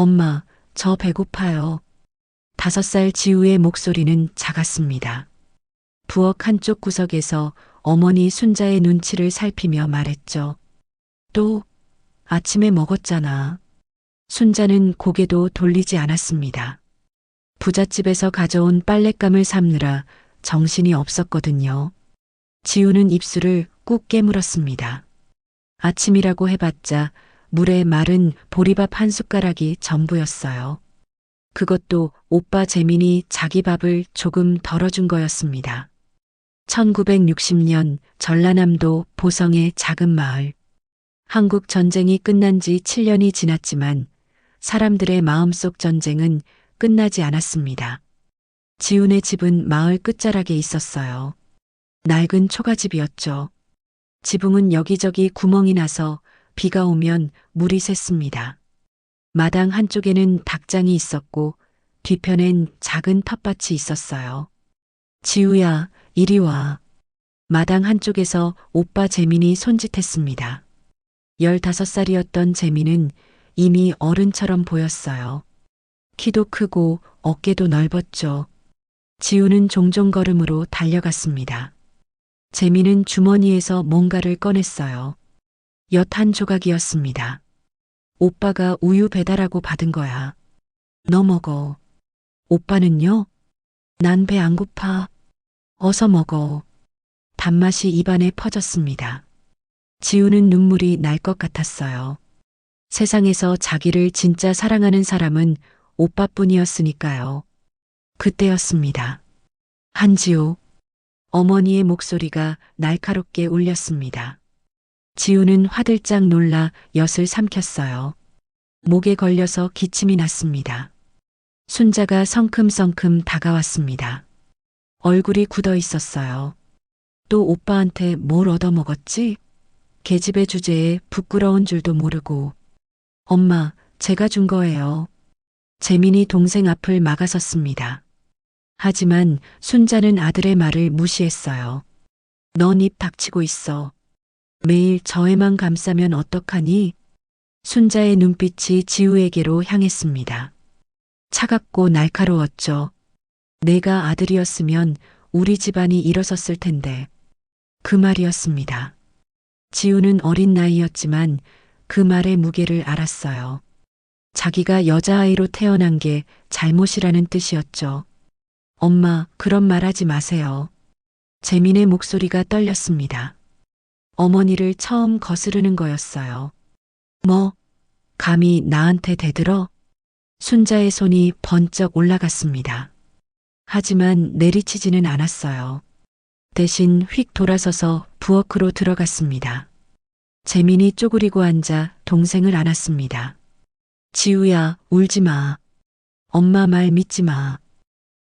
엄마, 저 배고파요. 5살 지우의 목소리는 작았습니다. 부엌 한쪽 구석에서 어머니 순자의 눈치를 살피며 말했죠. 또 아침에 먹었잖아. 순자는 고개도 돌리지 않았습니다. 부잣집에서 가져온 빨랫감을 삶느라 정신이 없었거든요. 지우는 입술을 꾹 깨물었습니다. 아침이라고 해봤자 물에 마른 보리밥 한 숟가락이 전부였어요. 그것도 오빠 재민이 자기 밥을 조금 덜어준 거였습니다. 1960년 전라남도 보성의 작은 마을. 한국 전쟁이 끝난 지 7년이 지났지만 사람들의 마음속 전쟁은 끝나지 않았습니다. 지훈의 집은 마을 끝자락에 있었어요. 낡은 초가집이었죠. 지붕은 여기저기 구멍이 나서 비가 오면 물이 샜습니다. 마당 한쪽에는 닭장이 있었고 뒤편엔 작은 텃밭이 있었어요. 지우야, 이리 와. 마당 한쪽에서 오빠 재민이 손짓했습니다. 15살이었던 재민은 이미 어른처럼 보였어요. 키도 크고 어깨도 넓었죠. 지우는 종종 걸음으로 달려갔습니다. 재민은 주머니에서 뭔가를 꺼냈어요. 엿 한 조각이었습니다. 오빠가 우유 배달하고 받은 거야. 너 먹어. 오빠는요? 난 배 안 고파. 어서 먹어. 단맛이 입안에 퍼졌습니다. 지우는 눈물이 날 것 같았어요. 세상에서 자기를 진짜 사랑하는 사람은 오빠뿐이었으니까요. 그때였습니다. 한지우. 어머니의 목소리가 날카롭게 울렸습니다. 지우는 화들짝 놀라 엿을 삼켰어요. 목에 걸려서 기침이 났습니다. 순자가 성큼성큼 다가왔습니다. 얼굴이 굳어 있었어요. 또 오빠한테 뭘 얻어먹었지? 계집애 주제에 부끄러운 줄도 모르고. 엄마, 제가 준 거예요. 재민이 동생 앞을 막아섰습니다. 하지만 순자는 아들의 말을 무시했어요. 넌 입 닥치고 있어. 매일 저애만 감싸면 어떡하니? 순자의 눈빛이 지우에게로 향했습니다. 차갑고 날카로웠죠. 내가 아들이었으면 우리 집안이 일어섰을 텐데. 그 말이었습니다. 지우는 어린 나이였지만 그 말의 무게를 알았어요. 자기가 여자아이로 태어난 게 잘못이라는 뜻이었죠. 엄마, 그런 말 하지 마세요. 재민의 목소리가 떨렸습니다. 어머니를 처음 거스르는 거였어요. 뭐, 감히 나한테 대들어? 순자의 손이 번쩍 올라갔습니다. 하지만 내리치지는 않았어요. 대신 휙 돌아서서 부엌으로 들어갔습니다. 재민이 쪼그리고 앉아 동생을 안았습니다. 지우야, 울지 마. 엄마 말 믿지 마.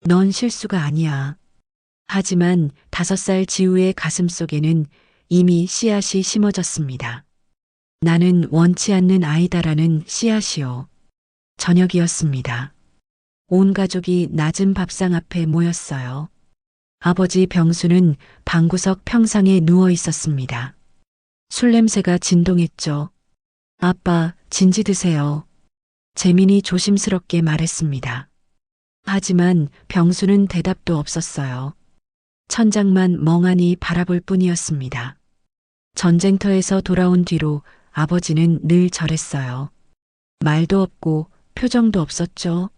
넌 실수가 아니야. 하지만 5살 지우의 가슴 속에는 이미 씨앗이 심어졌습니다. 나는 원치 않는 아이다라는 씨앗이요. 저녁이었습니다. 온 가족이 낮은 밥상 앞에 모였어요. 아버지 병수는 방구석 평상에 누워 있었습니다. 술 냄새가 진동했죠. 아빠, 진지 드세요. 재민이 조심스럽게 말했습니다. 하지만 병수는 대답도 없었어요. 천장만 멍하니 바라볼 뿐이었습니다. 전쟁터에서 돌아온 뒤로 아버지는 늘 저랬어요. 말도 없고 표정도 없었죠.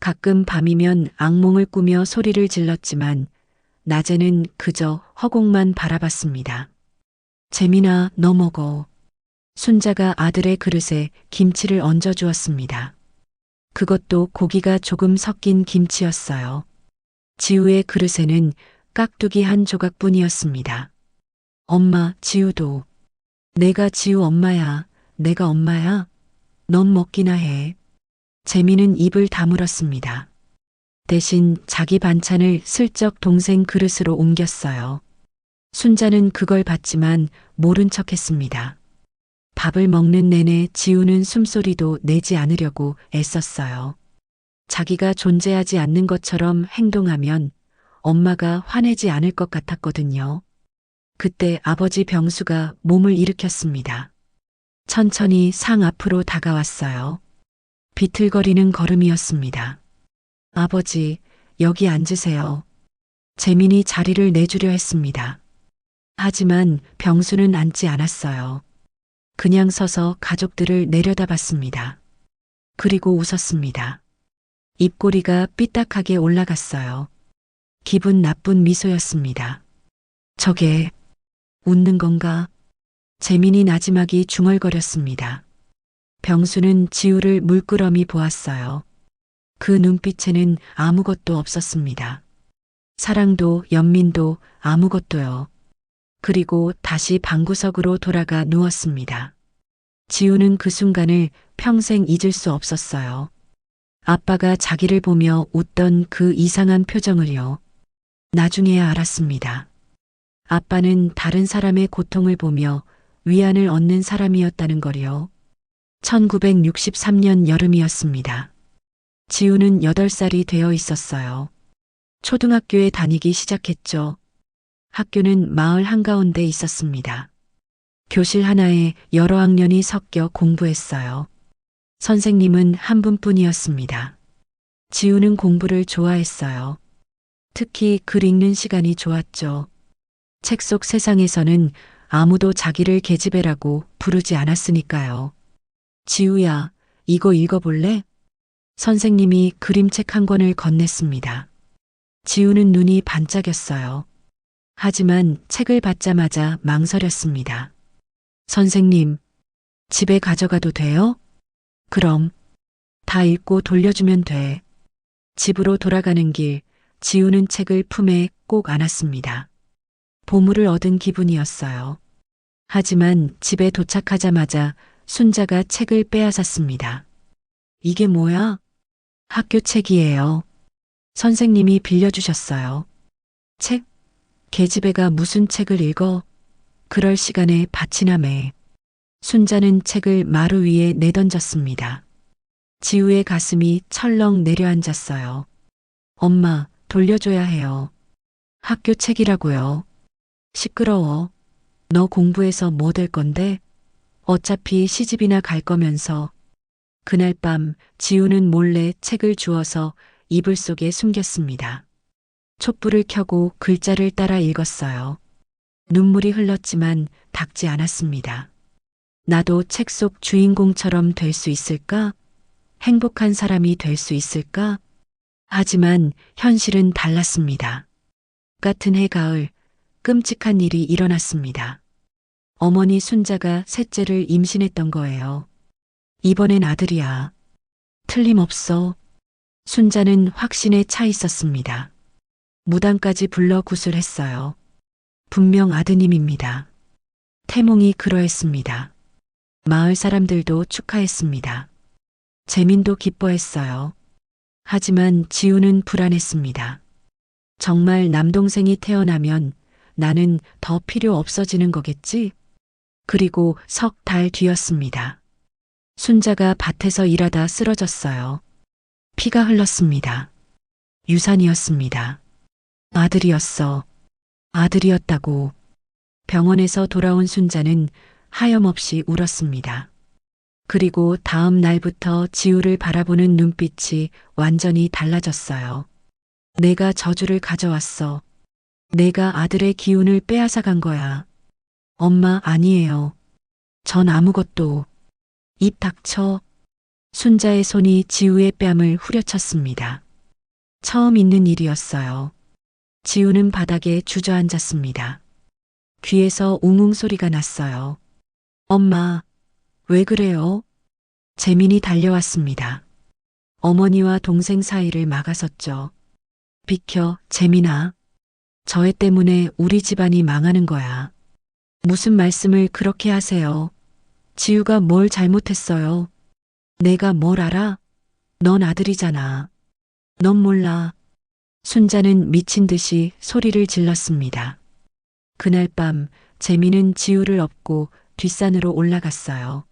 가끔 밤이면 악몽을 꾸며 소리를 질렀지만 낮에는 그저 허공만 바라봤습니다. 재민아, 너 먹어. 순자가 아들의 그릇에 김치를 얹어 주었습니다. 그것도 고기가 조금 섞인 김치였어요. 지우의 그릇에는 깍두기 한 조각뿐이었습니다. 엄마, 지우도. 내가 지우 엄마야. 내가 엄마야. 넌 먹기나 해. 재민은 입을 다물었습니다. 대신 자기 반찬을 슬쩍 동생 그릇으로 옮겼어요. 순자는 그걸 봤지만 모른 척했습니다. 밥을 먹는 내내 지우는 숨소리도 내지 않으려고 애썼어요. 자기가 존재하지 않는 것처럼 행동하면 엄마가 화내지 않을 것 같았거든요. 그때 아버지 병수가 몸을 일으켰습니다. 천천히 상 앞으로 다가왔어요. 비틀거리는 걸음이었습니다. 아버지, 여기 앉으세요. 재민이 자리를 내주려 했습니다. 하지만 병수는 앉지 않았어요. 그냥 서서 가족들을 내려다봤습니다. 그리고 웃었습니다. 입꼬리가 삐딱하게 올라갔어요. 기분 나쁜 미소였습니다. 저게 웃는 건가? 재민이 나지막이 중얼거렸습니다. 병수는 지우를 물끄러미 보았어요. 그 눈빛에는 아무것도 없었습니다. 사랑도 연민도 아무것도요. 그리고 다시 방구석으로 돌아가 누웠습니다. 지우는 그 순간을 평생 잊을 수 없었어요. 아빠가 자기를 보며 웃던 그 이상한 표정을요. 나중에야 알았습니다. 아빠는 다른 사람의 고통을 보며 위안을 얻는 사람이었다는 걸요. 1963년 여름이었습니다. 지우는 8살이 되어 있었어요. 초등학교에 다니기 시작했죠. 학교는 마을 한가운데 있었습니다. 교실 하나에 여러 학년이 섞여 공부했어요. 선생님은 한 분뿐이었습니다. 지우는 공부를 좋아했어요. 특히 글 읽는 시간이 좋았죠. 책 속 세상에서는 아무도 자기를 계집애라고 부르지 않았으니까요. 지우야, 이거 읽어볼래? 선생님이 그림책 한 권을 건넸습니다. 지우는 눈이 반짝였어요. 하지만 책을 받자마자 망설였습니다. 선생님, 집에 가져가도 돼요? 그럼, 다 읽고 돌려주면 돼. 집으로 돌아가는 길, 지우는 책을 품에 꼭 안았습니다. 보물을 얻은 기분이었어요. 하지만 집에 도착하자마자 순자가 책을 빼앗았습니다. 이게 뭐야? 학교 책이에요. 선생님이 빌려주셨어요. 책? 계집애가 무슨 책을 읽어? 그럴 시간에 밭이나 매. 순자는 책을 마루 위에 내던졌습니다. 지우의 가슴이 철렁 내려앉았어요. 엄마, 돌려줘야 해요. 학교 책이라고요. 시끄러워. 너 공부해서 뭐 될 건데? 어차피 시집이나 갈 거면서. 그날 밤 지우는 몰래 책을 주워서 이불 속에 숨겼습니다. 촛불을 켜고 글자를 따라 읽었어요. 눈물이 흘렀지만 닦지 않았습니다. 나도 책 속 주인공처럼 될 수 있을까? 행복한 사람이 될 수 있을까? 하지만 현실은 달랐습니다. 같은 해 가을, 끔찍한 일이 일어났습니다. 어머니 순자가 셋째를 임신했던 거예요. 이번엔 아들이야. 틀림없어. 순자는 확신에 차 있었습니다. 무당까지 불러 구술했어요. 분명 아드님입니다. 태몽이 그러했습니다. 마을 사람들도 축하했습니다. 재민도 기뻐했어요. 하지만 지우는 불안했습니다. 정말 남동생이 태어나면 나는 더 필요 없어지는 거겠지? 그리고 석 달 뒤였습니다. 순자가 밭에서 일하다 쓰러졌어요. 피가 흘렀습니다. 유산이었습니다. 아들이었어. 아들이었다고. 병원에서 돌아온 순자는 하염없이 울었습니다. 그리고 다음 날부터 지우를 바라보는 눈빛이 완전히 달라졌어요. 내가 저주를 가져왔어. 내가 아들의 기운을 빼앗아 간 거야. 엄마 아니에요. 전 아무것도. 입 닥쳐. 순자의 손이 지우의 뺨을 후려쳤습니다. 처음 있는 일이었어요. 지우는 바닥에 주저앉았습니다. 귀에서 웅웅 소리가 났어요. 엄마, 왜 그래요? 재민이 달려왔습니다. 어머니와 동생 사이를 막아섰죠. 비켜, 재민아. 저 애 때문에 우리 집안이 망하는 거야. 무슨 말씀을 그렇게 하세요? 지우가 뭘 잘못했어요? 내가 뭘 알아? 넌 아들이잖아. 넌 몰라. 순자는 미친 듯이 소리를 질렀습니다. 그날 밤 재민은 지우를 업고 뒷산으로 올라갔어요.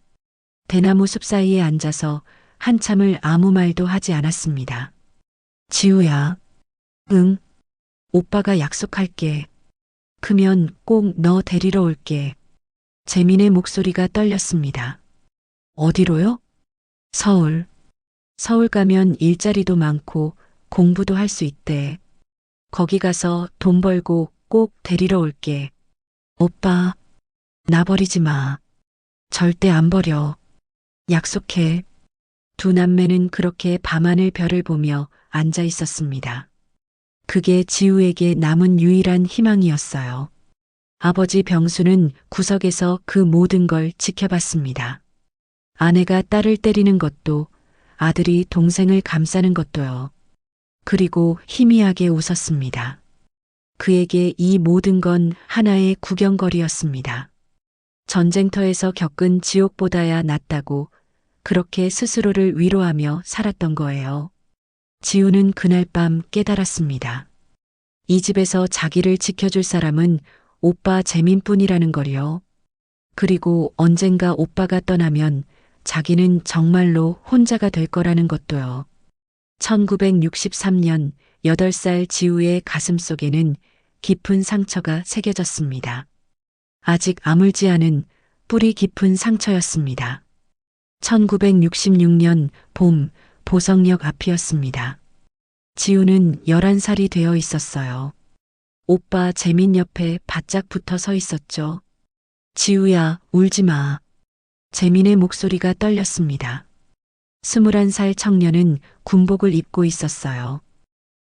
대나무 숲 사이에 앉아서 한참을 아무 말도 하지 않았습니다. 지우야. 응. 오빠가 약속할게. 크면 꼭 너 데리러 올게. 재민의 목소리가 떨렸습니다. 어디로요? 서울. 서울 가면 일자리도 많고 공부도 할 수 있대. 거기 가서 돈 벌고 꼭 데리러 올게. 오빠, 나 버리지 마. 절대 안 버려. 약속해. 두 남매는 그렇게 밤하늘 별을 보며 앉아 있었습니다. 그게 지우에게 남은 유일한 희망이었어요. 아버지 병수는 구석에서 그 모든 걸 지켜봤습니다. 아내가 딸을 때리는 것도, 아들이 동생을 감싸는 것도요. 그리고 희미하게 웃었습니다. 그에게 이 모든 건 하나의 구경거리였습니다. 전쟁터에서 겪은 지옥보다야 낫다고 그렇게 스스로를 위로하며 살았던 거예요. 지우는 그날 밤 깨달았습니다. 이 집에서 자기를 지켜줄 사람은 오빠 재민뿐이라는 걸요. 그리고 언젠가 오빠가 떠나면 자기는 정말로 혼자가 될 거라는 것도요. 1963년 8살 지우의 가슴 속에는 깊은 상처가 새겨졌습니다. 아직 아물지 않은 뿌리 깊은 상처였습니다. 1966년 봄 보성역 앞이었습니다. 지우는 11살이 되어 있었어요. 오빠 재민 옆에 바짝 붙어 서 있었죠. 지우야, 울지 마. 재민의 목소리가 떨렸습니다. 21살 청년은 군복을 입고 있었어요.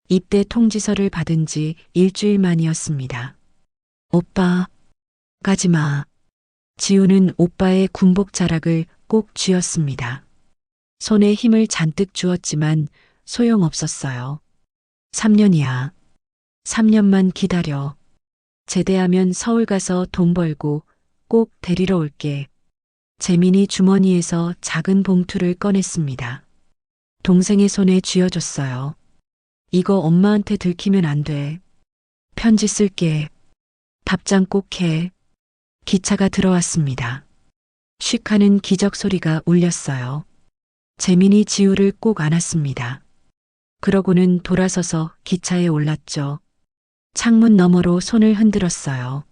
입대 통지서를 받은 지 일주일 만이었습니다. 오빠, 가지 마. 지우는 오빠의 군복 자락을 꼭 쥐었습니다. 손에 힘을 잔뜩 주었지만 소용없었어요. 3년이야. 3년만 기다려. 제대하면 서울 가서 돈 벌고 꼭 데리러 올게. 재민이 주머니에서 작은 봉투를 꺼냈습니다. 동생의 손에 쥐어줬어요. 이거 엄마한테 들키면 안 돼. 편지 쓸게. 답장 꼭 해. 기차가 들어왔습니다. 쉭 하는 기적 소리가 울렸어요. 재민이 지우를 꼭 안았습니다. 그러고는 돌아서서 기차에 올랐죠. 창문 너머로 손을 흔들었어요.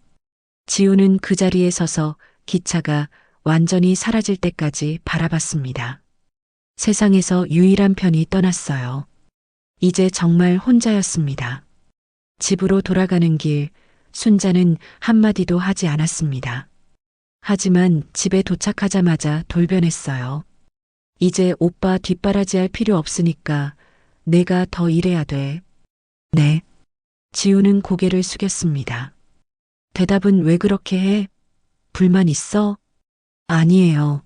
지우는 그 자리에 서서 기차가 완전히 사라질 때까지 바라봤습니다. 세상에서 유일한 편이 떠났어요. 이제 정말 혼자였습니다. 집으로 돌아가는 길, 순자는 한마디도 하지 않았습니다. 하지만 집에 도착하자마자 돌변했어요. 이제 오빠 뒷바라지할 필요 없으니까 내가 더 일해야 돼. 네. 지우는 고개를 숙였습니다. 대답은 왜 그렇게 해? 불만 있어? 아니에요.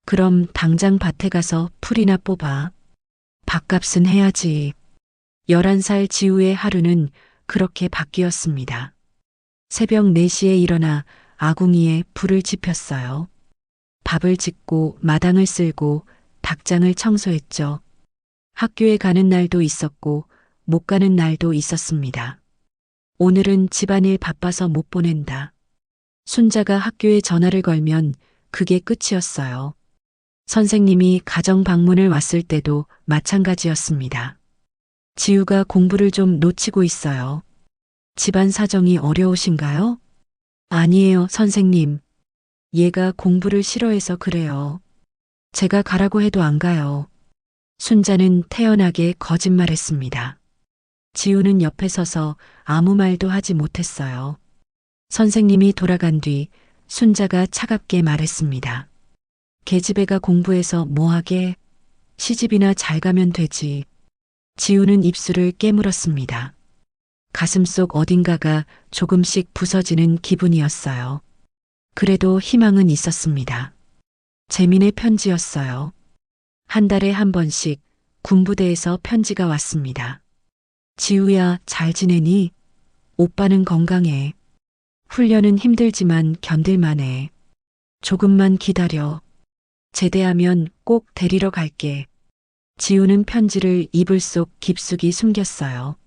그럼 당장 밭에 가서 풀이나 뽑아. 밥값은 해야지. 11살 지우의 하루는 그렇게 바뀌었습니다. 새벽 4시에 일어나 아궁이에 불을 지폈어요. 밥을 짓고 마당을 쓸고 닭장을 청소했죠. 학교에 가는 날도 있었고 못 가는 날도 있었습니다. 오늘은 집안일 바빠서 못 보낸다. 순자가 학교에 전화를 걸면 그게 끝이었어요. 선생님이 가정 방문을 왔을 때도 마찬가지였습니다. 지우가 공부를 좀 놓치고 있어요. 집안 사정이 어려우신가요? 아니에요, 선생님. 얘가 공부를 싫어해서 그래요. 제가 가라고 해도 안 가요. 순자는 태연하게 거짓말했습니다. 지우는 옆에 서서 아무 말도 하지 못했어요. 선생님이 돌아간 뒤 순자가 차갑게 말했습니다. 계집애가 공부해서 뭐하게? 시집이나 잘 가면 되지. 지우는 입술을 깨물었습니다. 가슴속 어딘가가 조금씩 부서지는 기분이었어요. 그래도 희망은 있었습니다. 재민의 편지였어요. 한 달에 한 번씩 군부대에서 편지가 왔습니다. 지우야, 잘 지내니? 오빠는 건강해. 훈련은 힘들지만 견딜만해. 조금만 기다려. 제대하면 꼭 데리러 갈게. 지우는 편지를 이불 속 깊숙이 숨겼어요.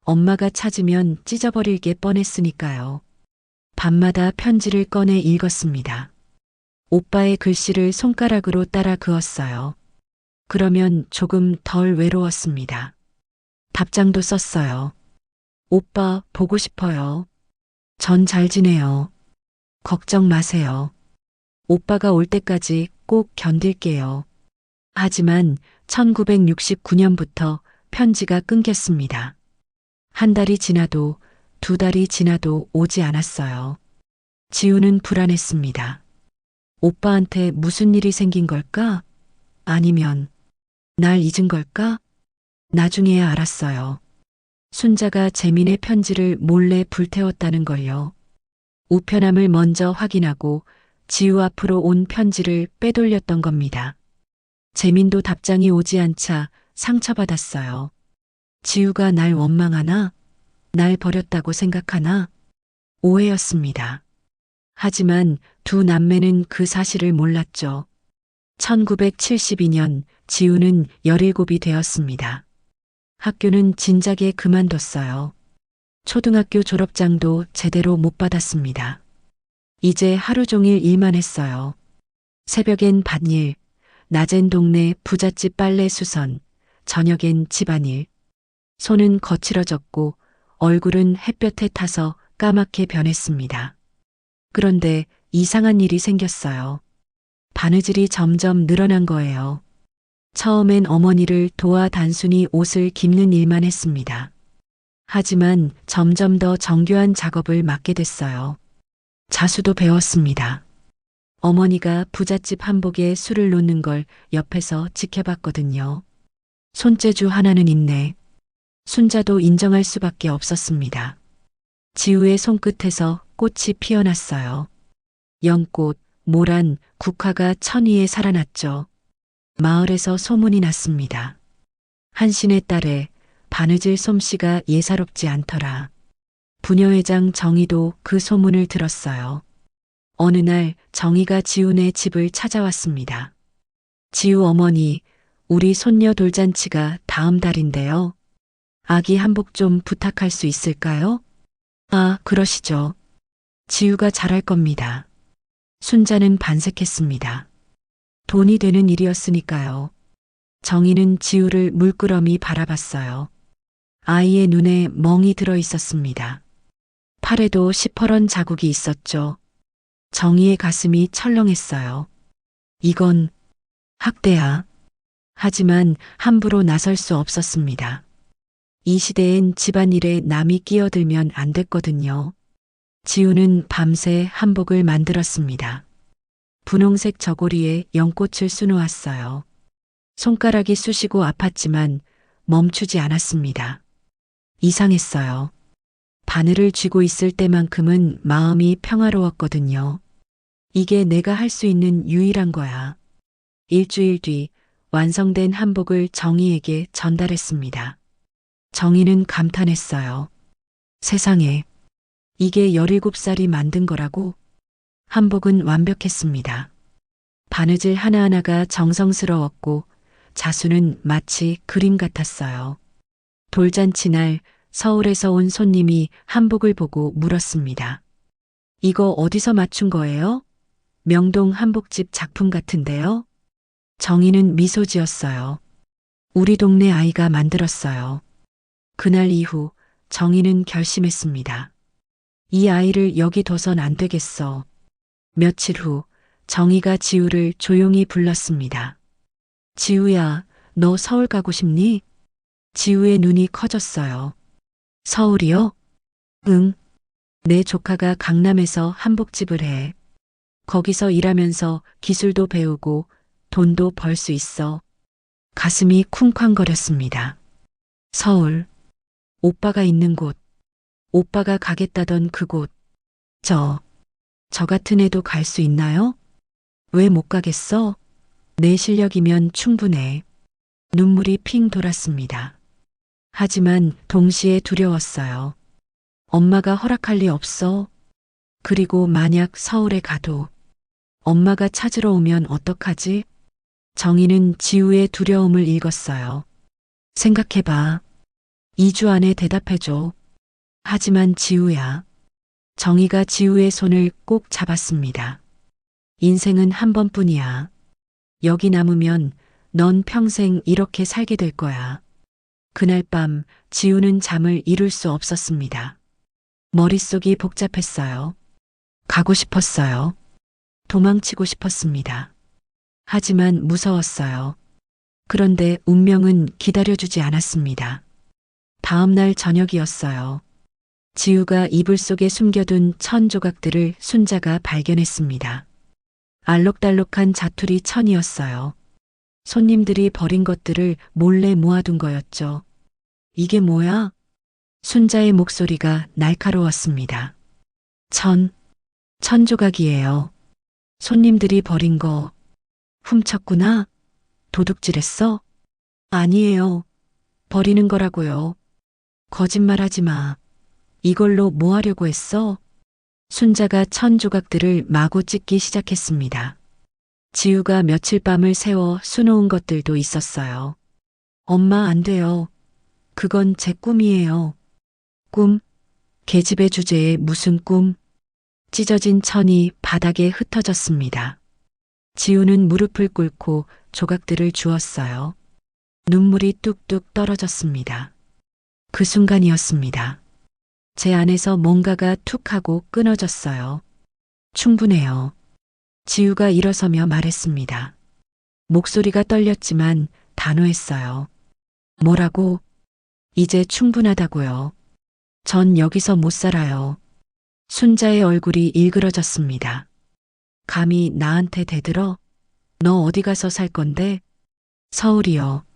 엄마가 찾으면 찢어버릴 게 뻔했으니까요. 밤마다 편지를 꺼내 읽었습니다. 오빠의 글씨를 손가락으로 따라 그었어요. 그러면 조금 덜 외로웠습니다. 답장도 썼어요. 오빠 보고 싶어요. 전 잘 지내요. 걱정 마세요. 오빠가 올 때까지 꼭 견딜게요. 하지만 1969년부터 편지가 끊겼습니다. 한 달이 지나도 두 달이 지나도 오지 않았어요. 지우는 불안했습니다. 오빠한테 무슨 일이 생긴 걸까? 아니면 날 잊은 걸까? 나중에야 알았어요. 순자가 재민의 편지를 몰래 불태웠다는 걸요. 우편함을 먼저 확인하고 지우 앞으로 온 편지를 빼돌렸던 겁니다. 재민도 답장이 오지 않자 상처받았어요. 지우가 날 원망하나? 날 버렸다고 생각하나? 오해였습니다. 하지만 두 남매는 그 사실을 몰랐죠. 1972년 지우는 17이 되었습니다. 학교는 진작에 그만뒀어요. 초등학교 졸업장도 제대로 못 받았습니다. 이제 하루 종일 일만 했어요. 새벽엔 밭일, 낮엔 동네 부잣집 빨래 수선, 저녁엔 집안일. 손은 거칠어졌고 얼굴은 햇볕에 타서 까맣게 변했습니다. 그런데 이상한 일이 생겼어요. 바느질이 점점 늘어난 거예요. 처음엔 어머니를 도와 단순히 옷을 깁는 일만 했습니다. 하지만 점점 더 정교한 작업을 맡게 됐어요. 자수도 배웠습니다. 어머니가 부잣집 한복에 술을 놓는 걸 옆에서 지켜봤거든요. 손재주 하나는 있네. 순자도 인정할 수밖에 없었습니다. 지우의 손끝에서 꽃이 피어났어요. 연꽃, 모란, 국화가 천위에 살아났죠. 마을에서 소문이 났습니다. 한신의 딸에 바느질 솜씨가 예사롭지 않더라. 부녀회장 정희도 그 소문을 들었어요. 어느 날 정희가 지우네 집을 찾아왔습니다. 지우 어머니, 우리 손녀 돌잔치가 다음 달인데요. 아기 한복 좀 부탁할 수 있을까요? 아, 그러시죠. 지우가 잘할 겁니다. 순자는 반색했습니다. 돈이 되는 일이었으니까요. 정희는 지우를 물끄러미 바라봤어요. 아이의 눈에 멍이 들어 있었습니다. 팔에도 시퍼런 자국이 있었죠. 정희의 가슴이 철렁했어요. 이건 학대야. 하지만 함부로 나설 수 없었습니다. 이 시대엔 집안일에 남이 끼어들면 안 됐거든요. 지우는 밤새 한복을 만들었습니다. 분홍색 저고리에 연꽃을 수놓았어요. 손가락이 쑤시고 아팠지만 멈추지 않았습니다. 이상했어요. 바늘을 쥐고 있을 때만큼은 마음이 평화로웠거든요. 이게 내가 할 수 있는 유일한 거야. 일주일 뒤 완성된 한복을 정희에게 전달했습니다. 정희는 감탄했어요. 세상에, 이게 17살이 만든 거라고? 한복은 완벽했습니다. 바느질 하나하나가 정성스러웠고 자수는 마치 그림 같았어요. 돌잔치 날 서울에서 온 손님이 한복을 보고 물었습니다. 이거 어디서 맞춘 거예요? 명동 한복집 작품 같은데요? 정희는 미소 지었어요. 우리 동네 아이가 만들었어요. 그날 이후 정희는 결심했습니다. 이 아이를 여기 둬선 안 되겠어. 며칠 후 정희가 지우를 조용히 불렀습니다. 지우야, 너 서울 가고 싶니? 지우의 눈이 커졌어요. 서울이요? 응. 내 조카가 강남에서 한복집을 해. 거기서 일하면서 기술도 배우고 돈도 벌 수 있어. 가슴이 쿵쾅거렸습니다. 서울. 오빠가 있는 곳. 오빠가 가겠다던 그곳. 저 같은 애도 갈 수 있나요? 왜 못 가겠어? 내 실력이면 충분해. 눈물이 핑 돌았습니다. 하지만 동시에 두려웠어요. 엄마가 허락할 리 없어. 그리고 만약 서울에 가도 엄마가 찾으러 오면 어떡하지? 정희는 지우의 두려움을 읽었어요. 생각해봐. 2주 안에 대답해줘. 하지만 지우야. 정희가 지우의 손을 꼭 잡았습니다. 인생은 한 번뿐이야. 여기 남으면 넌 평생 이렇게 살게 될 거야. 그날 밤 지우는 잠을 이룰 수 없었습니다. 머릿속이 복잡했어요. 가고 싶었어요. 도망치고 싶었습니다. 하지만 무서웠어요. 그런데 운명은 기다려주지 않았습니다. 다음 날 저녁이었어요. 지우가 이불 속에 숨겨둔 천 조각들을 순자가 발견했습니다. 알록달록한 자투리 천이었어요. 손님들이 버린 것들을 몰래 모아둔 거였죠. 이게 뭐야? 순자의 목소리가 날카로웠습니다. 천 조각이에요. 손님들이 버린 거 훔쳤구나? 도둑질했어? 아니에요. 버리는 거라고요. 거짓말하지 마. 이걸로 뭐 하려고 했어? 순자가 천 조각들을 마구 찢기 시작했습니다. 지우가 며칠 밤을 새워 수놓은 것들도 있었어요. 엄마 안 돼요. 그건 제 꿈이에요. 꿈? 계집애 주제에 무슨 꿈? 찢어진 천이 바닥에 흩어졌습니다. 지우는 무릎을 꿇고 조각들을 주었어요. 눈물이 뚝뚝 떨어졌습니다. 그 순간이었습니다. 제 안에서 뭔가가 툭 하고 끊어졌어요. 충분해요. 지우가 일어서며 말했습니다. 목소리가 떨렸지만 단호했어요. 뭐라고? 이제 충분하다고요. 전 여기서 못 살아요. 순자의 얼굴이 일그러졌습니다. 감히 나한테 대들어? 너 어디 가서 살 건데? 서울이요.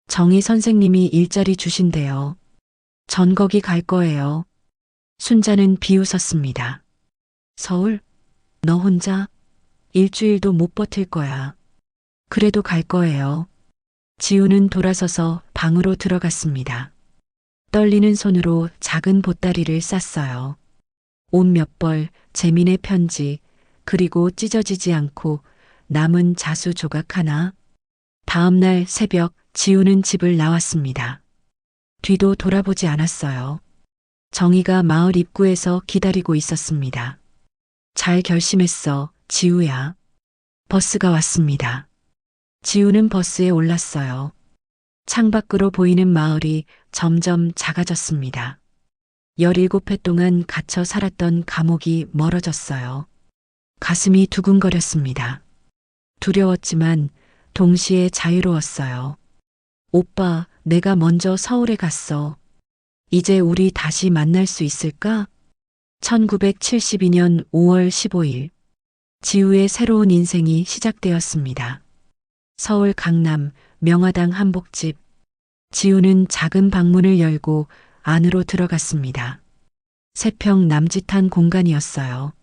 정희 선생님이 일자리 주신대요. 전 거기 갈 거예요. 순자는 비웃었습니다. 서울? 너 혼자? 일주일도 못 버틸 거야. 그래도 갈 거예요. 지우는 돌아서서 방으로 들어갔습니다. 떨리는 손으로 작은 보따리를 쌌어요. 옷 몇 벌, 재민의 편지, 그리고 찢어지지 않고 남은 자수 조각 하나. 다음 날 새벽 지우는 집을 나왔습니다. 뒤도 돌아보지 않았어요. 정희가 마을 입구에서 기다리고 있었습니다. 잘 결심했어, 지우야. 버스가 왔습니다. 지우는 버스에 올랐어요. 창밖으로 보이는 마을이 점점 작아졌습니다. 17회 동안 갇혀 살았던 감옥이 멀어졌어요. 가슴이 두근거렸습니다. 두려웠지만 동시에 자유로웠어요. 오빠, 내가 먼저 서울에 갔어. 이제 우리 다시 만날 수 있을까? 1972년 5월 15일. 지우의 새로운 인생이 시작되었습니다. 서울 강남 명화당 한복집. 지우는 작은 방문을 열고 안으로 들어갔습니다. 세평 남짓한 공간이었어요.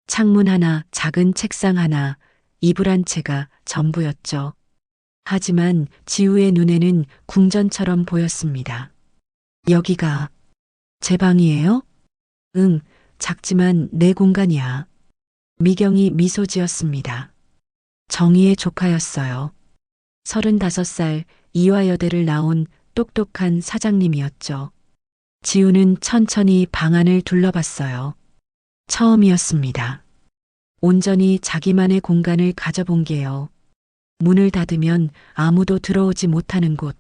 창문 하나, 작은 책상 하나, 이불 한 채가 전부였죠. 하지만 지우의 눈에는 궁전처럼 보였습니다. 여기가 제 방이에요? 응, 작지만 내 공간이야. 미경이 미소 지었습니다. 정희의 조카였어요. 35살 이화여대를 나온 똑똑한 사장님이었죠. 지우는 천천히 방 안을 둘러봤어요. 처음이었습니다. 온전히 자기만의 공간을 가져본 게요. 문을 닫으면 아무도 들어오지 못하는 곳.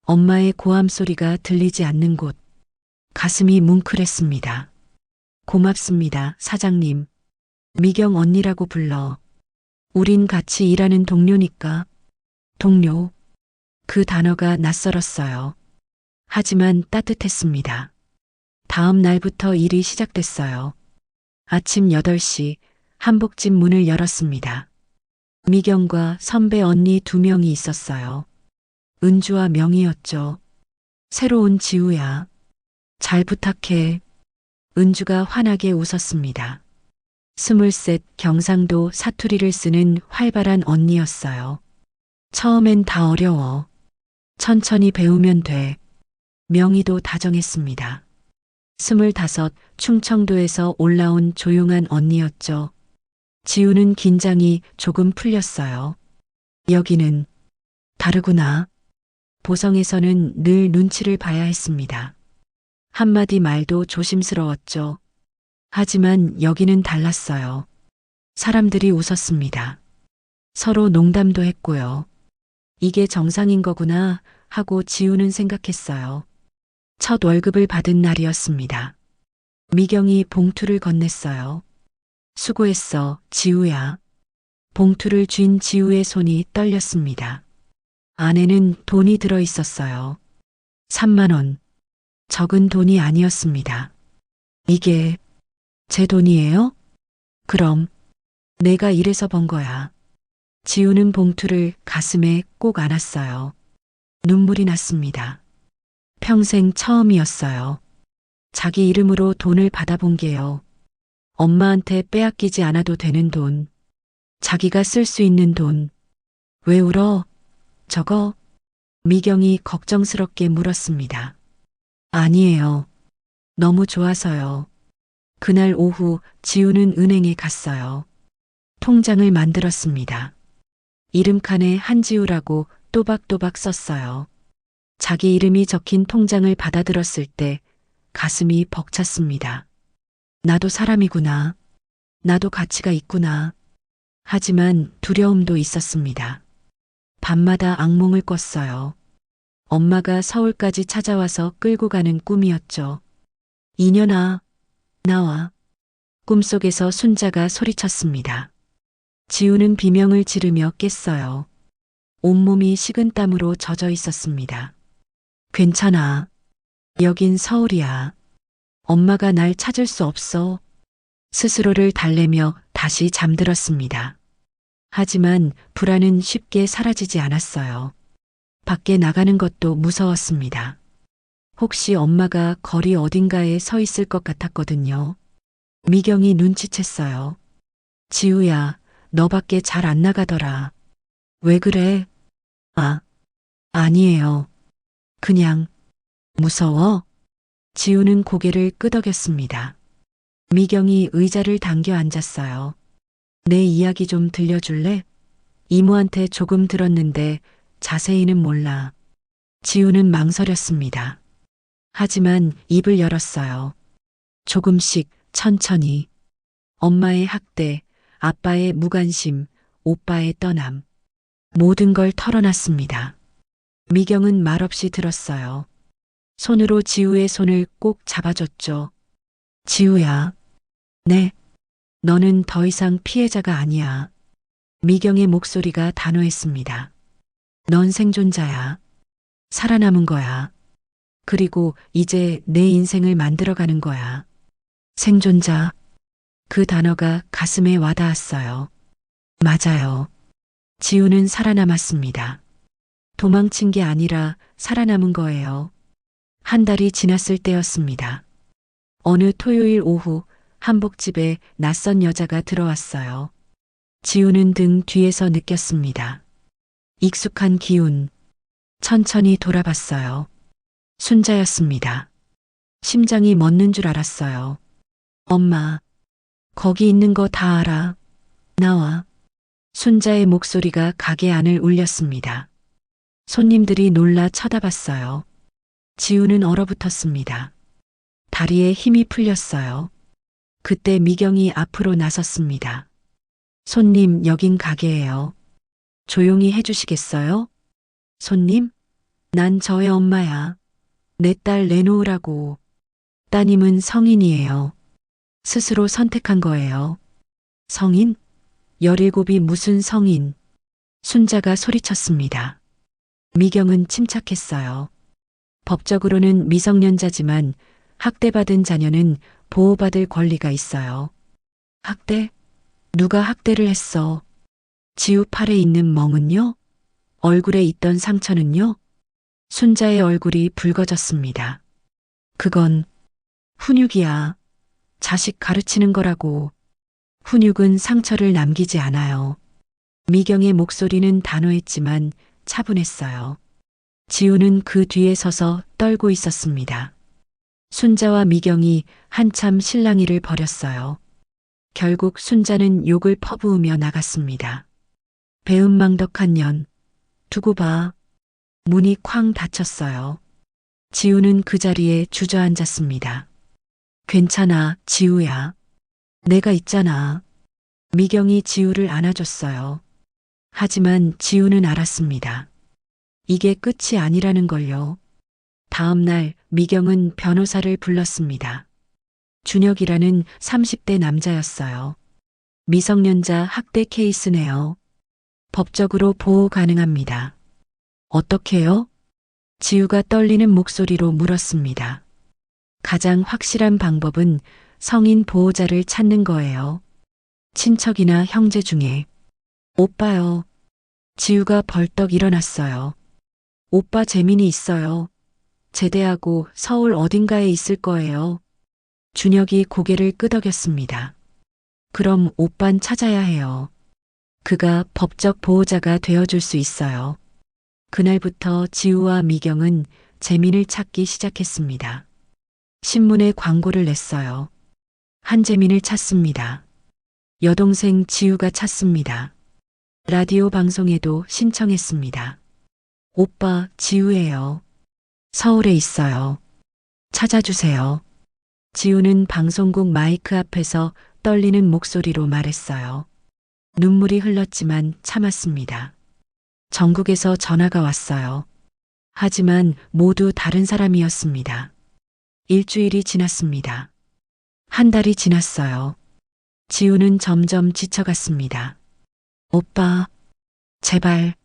엄마의 고함 소리가 들리지 않는 곳. 가슴이 뭉클했습니다. 고맙습니다, 사장님. 미경 언니라고 불러. 우린 같이 일하는 동료니까. 동료. 그 단어가 낯설었어요. 하지만 따뜻했습니다. 다음 날부터 일이 시작됐어요. 아침 8시 한복집 문을 열었습니다. 미경과 선배 언니 2명이 있었어요. 은주와 명이었죠. 새로운 지우야. 잘 부탁해. 은주가 환하게 웃었습니다. 23 경상도 사투리를 쓰는 활발한 언니였어요. 처음엔 다 어려워. 천천히 배우면 돼. 명의도 다정했습니다. 25 충청도에서 올라온 조용한 언니였죠. 지우는 긴장이 조금 풀렸어요. 여기는 다르구나. 보성에서는 늘 눈치를 봐야 했습니다. 한마디 말도 조심스러웠죠. 하지만 여기는 달랐어요. 사람들이 웃었습니다. 서로 농담도 했고요. 이게 정상인 거구나 하고 지우는 생각했어요. 첫 월급을 받은 날이었습니다. 미경이 봉투를 건넸어요. 수고했어, 지우야. 봉투를 쥔 지우의 손이 떨렸습니다. 안에는 돈이 들어 있었어요. 3만 원. 적은 돈이 아니었습니다. 이게 제 돈이에요? 그럼 내가 이래서 번 거야. 지우는 봉투를 가슴에 꼭 안았어요. 눈물이 났습니다. 평생 처음이었어요. 자기 이름으로 돈을 받아본 게요. 엄마한테 빼앗기지 않아도 되는 돈. 자기가 쓸 수 있는 돈. 왜 울어? 저거? 미경이 걱정스럽게 물었습니다. 아니에요. 너무 좋아서요. 그날 오후 지우는 은행에 갔어요. 통장을 만들었습니다. 이름칸에 한지우라고 또박또박 썼어요. 자기 이름이 적힌 통장을 받아들었을 때 가슴이 벅찼습니다. 나도 사람이구나. 나도 가치가 있구나. 하지만 두려움도 있었습니다. 밤마다 악몽을 꿨어요. 엄마가 서울까지 찾아와서 끌고 가는 꿈이었죠. 이년아, 나와. 꿈속에서 순자가 소리쳤습니다. 지우는 비명을 지르며 깼어요. 온몸이 식은땀으로 젖어 있었습니다. 괜찮아. 여긴 서울이야. 엄마가 날 찾을 수 없어. 스스로를 달래며 다시 잠들었습니다. 하지만 불안은 쉽게 사라지지 않았어요. 밖에 나가는 것도 무서웠습니다. 혹시 엄마가 거리 어딘가에 서 있을 것 같았거든요. 미경이 눈치챘어요. 지우야, 너밖에 잘 안 나가더라. 왜 그래? 아, 아니에요. 그냥 무서워? 지우는 고개를 끄덕였습니다. 미경이 의자를 당겨 앉았어요. 내 이야기 좀 들려줄래? 이모한테 조금 들었는데 자세히는 몰라. 지우는 망설였습니다. 하지만 입을 열었어요. 조금씩 천천히. 엄마의 학대, 아빠의 무관심, 오빠의 떠남. 모든 걸 털어놨습니다. 미경은 말없이 들었어요. 손으로 지우의 손을 꼭 잡아줬죠. 지우야. 네. 너는 더 이상 피해자가 아니야. 미경의 목소리가 단호했습니다. 넌 생존자야. 살아남은 거야. 그리고 이제 내 인생을 만들어가는 거야. 생존자. 그 단어가 가슴에 와닿았어요. 맞아요. 지우는 살아남았습니다. 도망친 게 아니라 살아남은 거예요. 한 달이 지났을 때였습니다. 어느 토요일 오후 한복집에 낯선 여자가 들어왔어요. 지우는 등 뒤에서 느꼈습니다. 익숙한 기운. 천천히 돌아봤어요. 순자였습니다. 심장이 멎는 줄 알았어요. 엄마, 거기 있는 거 다 알아. 나와. 순자의 목소리가 가게 안을 울렸습니다. 손님들이 놀라 쳐다봤어요. 지우는 얼어붙었습니다. 다리에 힘이 풀렸어요. 그때 미경이 앞으로 나섰습니다. 손님, 여긴 가게예요. 조용히 해주시겠어요? 손님? 난 저의 엄마야. 내 딸 내놓으라고. 따님은 성인이에요. 스스로 선택한 거예요. 성인? 17이 무슨 성인? 순자가 소리쳤습니다. 미경은 침착했어요. 법적으로는 미성년자지만 학대받은 자녀는 보호받을 권리가 있어요. 학대? 누가 학대를 했어? 지우 팔에 있는 멍은요? 얼굴에 있던 상처는요? 순자의 얼굴이 붉어졌습니다. 그건 훈육이야. 자식 가르치는 거라고. 훈육은 상처를 남기지 않아요. 미경의 목소리는 단호했지만 차분했어요. 지우는 그 뒤에 서서 떨고 있었습니다. 순자와 미경이 한참 실랑이를 벌였어요. 결국 순자는 욕을 퍼부으며 나갔습니다. 배은망덕한 년. 두고 봐. 문이 쾅 닫혔어요. 지우는 그 자리에 주저앉았습니다. 괜찮아, 지우야. 내가 있잖아. 미경이 지우를 안아줬어요. 하지만 지우는 알았습니다. 이게 끝이 아니라는 걸요. 다음 날 미경은 변호사를 불렀습니다. 준혁이라는 30대 남자였어요. 미성년자 학대 케이스네요. 법적으로 보호 가능합니다. 어떻게요? 지우가 떨리는 목소리로 물었습니다. 가장 확실한 방법은 성인 보호자를 찾는 거예요. 친척이나 형제 중에. 오빠요. 지우가 벌떡 일어났어요. 오빠 재민이 있어요. 제대하고 서울 어딘가에 있을 거예요. 준혁이 고개를 끄덕였습니다. 그럼 오빤 찾아야 해요. 그가 법적 보호자가 되어줄 수 있어요. 그날부터 지우와 미경은 재민을 찾기 시작했습니다. 신문에 광고를 냈어요. 한재민을 찾습니다. 여동생 지우가 찾습니다. 라디오 방송에도 신청했습니다. 오빠 지우예요. 서울에 있어요. 찾아주세요. 지우는 방송국 마이크 앞에서 떨리는 목소리로 말했어요. 눈물이 흘렀지만 참았습니다. 전국에서 전화가 왔어요. 하지만 모두 다른 사람이었습니다. 일주일이 지났습니다. 한 달이 지났어요. 지우는 점점 지쳐갔습니다. 오빠, 제발,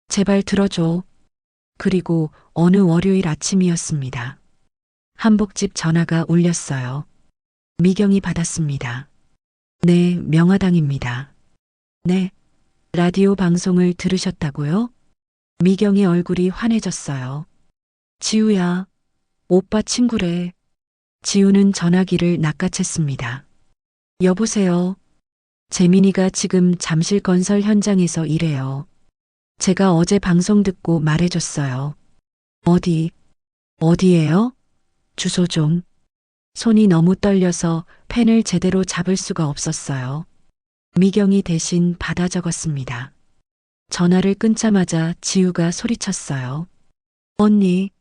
제발 들어줘. 그리고 어느 월요일 아침이었습니다. 한복집 전화가 울렸어요. 미경이 받았습니다. 네, 명화당입니다. 네, 라디오 방송을 들으셨다고요? 미경의 얼굴이 환해졌어요. 지우야, 오빠 친구래. 지우는 전화기를 낚아챘습니다. 여보세요. 재민이가 지금 잠실 건설 현장에서 일해요. 제가 어제 방송 듣고 말해줬어요. 어디예요? 주소 좀. 손이 너무 떨려서 펜을 제대로 잡을 수가 없었어요. 미경이 대신 받아 적었습니다. 전화를 끊자마자 지우가 소리쳤어요. 언니,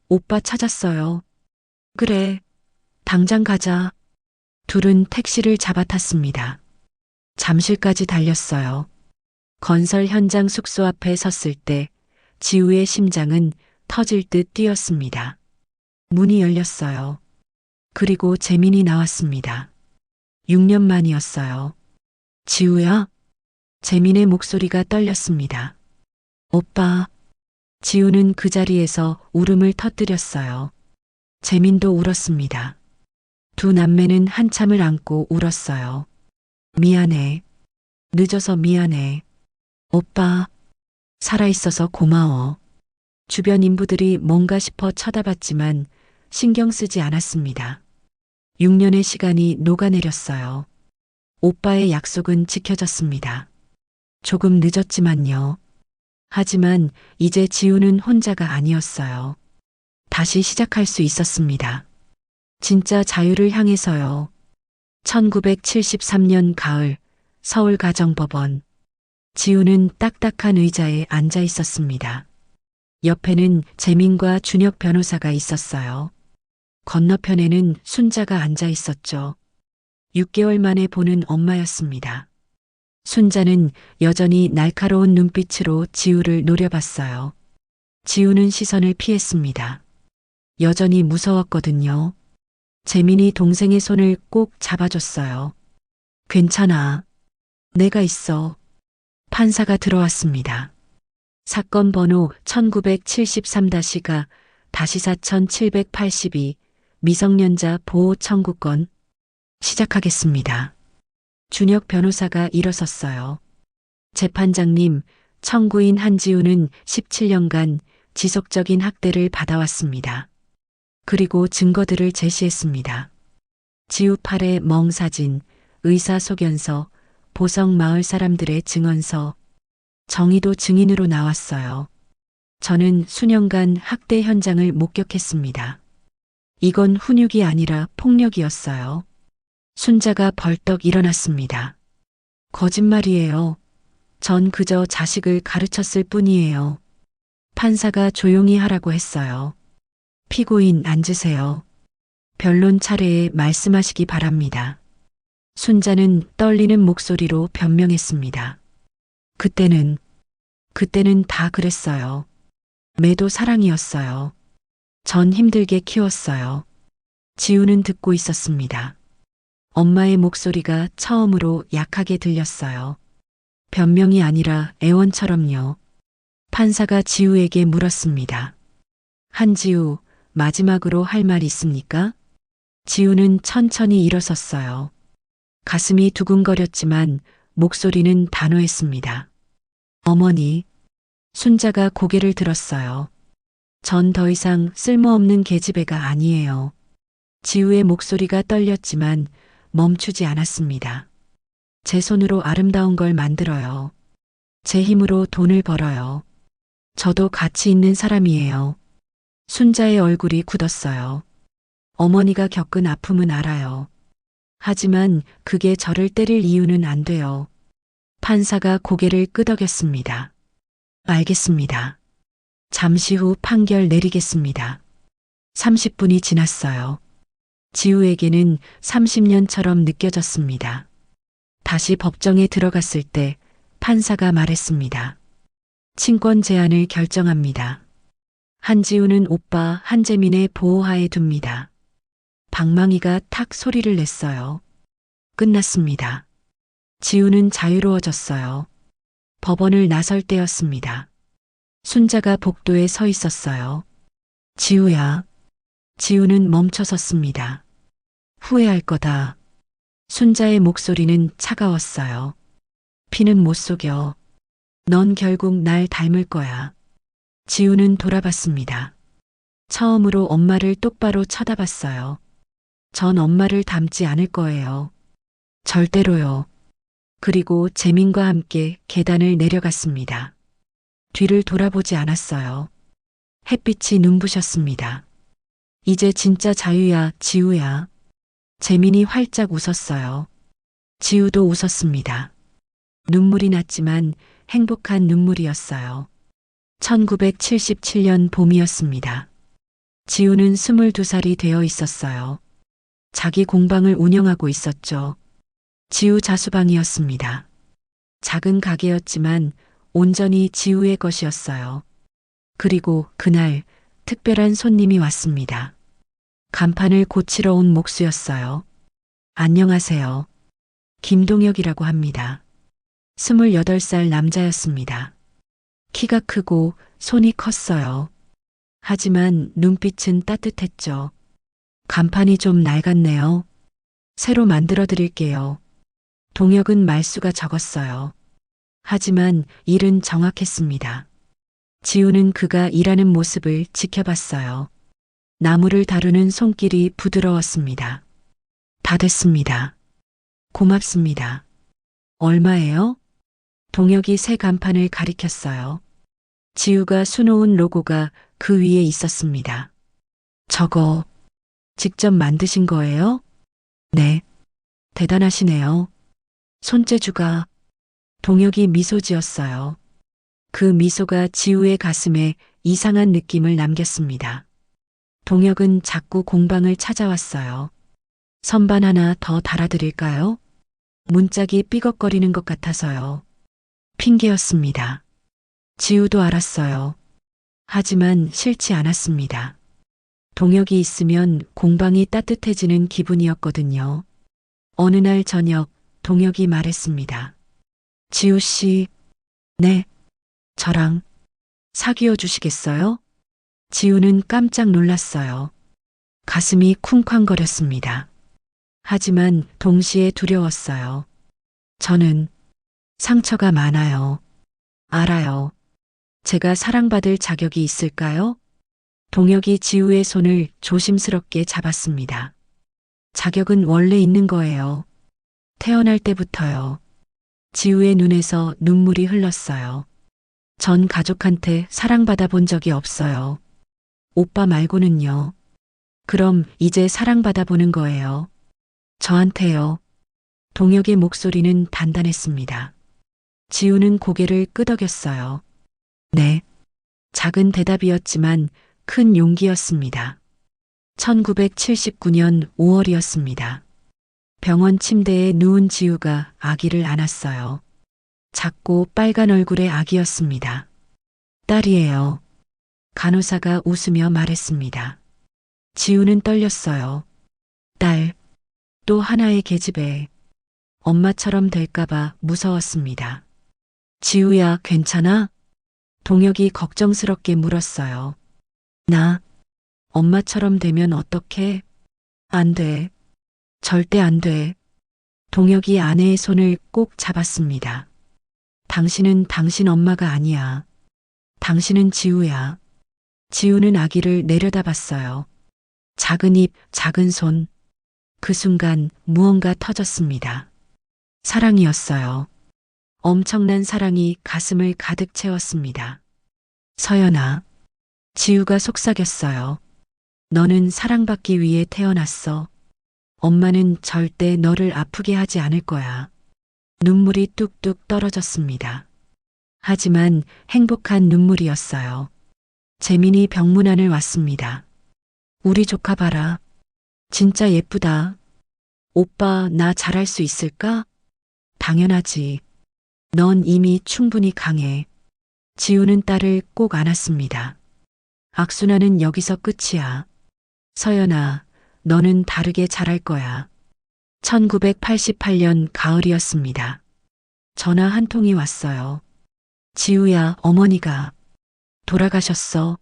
오빠 찾았어요. 그래, 당장 가자. 둘은 택시를 잡아탔습니다. 잠실까지 달렸어요. 건설 현장 숙소 앞에 섰을 때 지우의 심장은 터질 듯 뛰었습니다. 문이 열렸어요. 그리고 재민이 나왔습니다. 6년 만이었어요. 지우야? 재민의 목소리가 떨렸습니다. 오빠. 지우는 그 자리에서 울음을 터뜨렸어요. 재민도 울었습니다. 두 남매는 한참을 안고 울었어요. 미안해. 늦어서 미안해. 오빠. 살아있어서 고마워. 주변 인부들이 뭔가 싶어 쳐다봤지만 신경 쓰지 않았습니다. 6년의 시간이 녹아내렸어요. 오빠의 약속은 지켜졌습니다. 조금 늦었지만요. 하지만 이제 지우는 혼자가 아니었어요. 다시 시작할 수 있었습니다. 진짜 자유를 향해서요. 1973년 가을 서울가정법원. 지우는 딱딱한 의자에 앉아 있었습니다. 옆에는 재민과 준혁 변호사가 있었어요. 건너편에는 순자가 앉아 있었죠. 6개월 만에 보는 엄마였습니다. 순자는 여전히 날카로운 눈빛으로 지우를 노려봤어요. 지우는 시선을 피했습니다. 여전히 무서웠거든요. 재민이 동생의 손을 꼭 잡아줬어요. 괜찮아. 내가 있어. 판사가 들어왔습니다. 사건 번호 1973-가 다시사 1782 미성년자 보호 청구권 시작하겠습니다. 준혁 변호사가 일어섰어요. 재판장님, 청구인 한지우는 17년간 지속적인 학대를 받아왔습니다. 그리고 증거들을 제시했습니다. 지우 팔의 멍 사진, 의사 소견서, 보성 마을 사람들의 증언서, 정의도 증인으로 나왔어요. 저는 수년간 학대 현장을 목격했습니다. 이건 훈육이 아니라 폭력이었어요. 순자가 벌떡 일어났습니다. 거짓말이에요. 전 그저 자식을 가르쳤을 뿐이에요. 판사가 조용히 하라고 했어요. 피고인 앉으세요. 변론 차례에 말씀하시기 바랍니다. 순자는 떨리는 목소리로 변명했습니다. 그때는 다 그랬어요. 매도 사랑이었어요. 전 힘들게 키웠어요. 지우는 듣고 있었습니다. 엄마의 목소리가 처음으로 약하게 들렸어요. 변명이 아니라 애원처럼요. 판사가 지우에게 물었습니다. 한지우, 마지막으로 할 말 있습니까? 지우는 천천히 일어섰어요. 가슴이 두근거렸지만 목소리는 단호했습니다. 어머니. 순자가 고개를 들었어요. 전 더 이상 쓸모없는 계집애가 아니에요. 지우의 목소리가 떨렸지만 멈추지 않았습니다. 제 손으로 아름다운 걸 만들어요. 제 힘으로 돈을 벌어요. 저도 가치 있는 사람이에요. 순자의 얼굴이 굳었어요. 어머니가 겪은 아픔은 알아요. 하지만 그게 저를 때릴 이유는 안 돼요. 판사가 고개를 끄덕였습니다. 알겠습니다. 잠시 후 판결 내리겠습니다. 30분이 지났어요. 지우에게는 30년처럼 느껴졌습니다. 다시 법정에 들어갔을 때 판사가 말했습니다. 친권 제한을 결정합니다. 한지우는 오빠 한재민의 보호하에 둡니다. 방망이가 탁 소리를 냈어요. 끝났습니다. 지우는 자유로워졌어요. 법원을 나설 때였습니다. 순자가 복도에 서 있었어요. 지우야. 지우는 멈춰 섰습니다. 후회할 거다. 순자의 목소리는 차가웠어요. 피는 못 속여. 넌 결국 날 닮을 거야. 지우는 돌아봤습니다. 처음으로 엄마를 똑바로 쳐다봤어요. 전 엄마를 닮지 않을 거예요. 절대로요. 그리고 재민과 함께 계단을 내려갔습니다. 뒤를 돌아보지 않았어요. 햇빛이 눈부셨습니다. 이제 진짜 자유야, 지우야. 재민이 활짝 웃었어요. 지우도 웃었습니다. 눈물이 났지만 행복한 눈물이었어요. 1977년 봄이었습니다. 지우는 22살이 되어 있었어요. 자기 공방을 운영하고 있었죠. 지우 자수방이었습니다. 작은 가게였지만 온전히 지우의 것이었어요. 그리고 그날 특별한 손님이 왔습니다. 간판을 고치러 온 목수였어요. 안녕하세요. 김동혁이라고 합니다. 28살 남자였습니다. 키가 크고 손이 컸어요. 하지만 눈빛은 따뜻했죠. 간판이 좀 낡았네요. 새로 만들어 드릴게요. 동혁은 말수가 적었어요. 하지만 일은 정확했습니다. 지우는 그가 일하는 모습을 지켜봤어요. 나무를 다루는 손길이 부드러웠습니다. 다 됐습니다. 고맙습니다. 얼마예요? 동혁이 새 간판을 가리켰어요. 지우가 수놓은 로고가 그 위에 있었습니다. 저거 직접 만드신 거예요? 네. 대단하시네요. 손재주가. 동혁이 미소 지었어요. 그 미소가 지우의 가슴에 이상한 느낌을 남겼습니다. 동혁은 자꾸 공방을 찾아왔어요. 선반 하나 더 달아드릴까요? 문짝이 삐걱거리는 것 같아서요. 핑계였습니다. 지우도 알았어요. 하지만 싫지 않았습니다. 동혁이 있으면 공방이 따뜻해지는 기분이었거든요. 어느 날 저녁 동혁이 말했습니다. 지우 씨, 네, 저랑 사귀어 주시겠어요? 지우는 깜짝 놀랐어요. 가슴이 쿵쾅거렸습니다. 하지만 동시에 두려웠어요. 저는 상처가 많아요. 알아요. 제가 사랑받을 자격이 있을까요? 동혁이 지우의 손을 조심스럽게 잡았습니다. 자격은 원래 있는 거예요. 태어날 때부터요. 지우의 눈에서 눈물이 흘렀어요. 전 가족한테 사랑받아 본 적이 없어요. 오빠 말고는요. 그럼 이제 사랑받아 보는 거예요. 저한테요. 동혁의 목소리는 단단했습니다. 지우는 고개를 끄덕였어요. 네. 작은 대답이었지만 큰 용기였습니다. 1979년 5월이었습니다. 병원 침대에 누운 지우가 아기를 안았어요. 작고 빨간 얼굴의 아기였습니다. 딸이에요. 간호사가 웃으며 말했습니다. 지우는 떨렸어요. 딸, 또 하나의 계집애. 엄마처럼 될까봐 무서웠습니다. 지우야, 괜찮아? 동혁이 걱정스럽게 물었어요. 나 엄마처럼 되면 어떡해? 안 돼. 절대 안 돼. 동혁이 아내의 손을 꼭 잡았습니다. 당신은 당신 엄마가 아니야. 당신은 지우야. 지우는 아기를 내려다봤어요. 작은 입, 작은 손. 그 순간 무언가 터졌습니다. 사랑이었어요. 엄청난 사랑이 가슴을 가득 채웠습니다. 서연아. 지우가 속삭였어요. 너는 사랑받기 위해 태어났어. 엄마는 절대 너를 아프게 하지 않을 거야. 눈물이 뚝뚝 떨어졌습니다. 하지만 행복한 눈물이었어요. 재민이 병문안을 왔습니다. 우리 조카 봐라. 진짜 예쁘다. 오빠 나 잘할 수 있을까? 당연하지. 넌 이미 충분히 강해. 지우는 딸을 꼭 안았습니다. 악순환은 여기서 끝이야. 서연아, 너는 다르게 잘할 거야. 1988년 가을이었습니다. 전화 한 통이 왔어요. 지우야, 어머니가 돌아가셨어.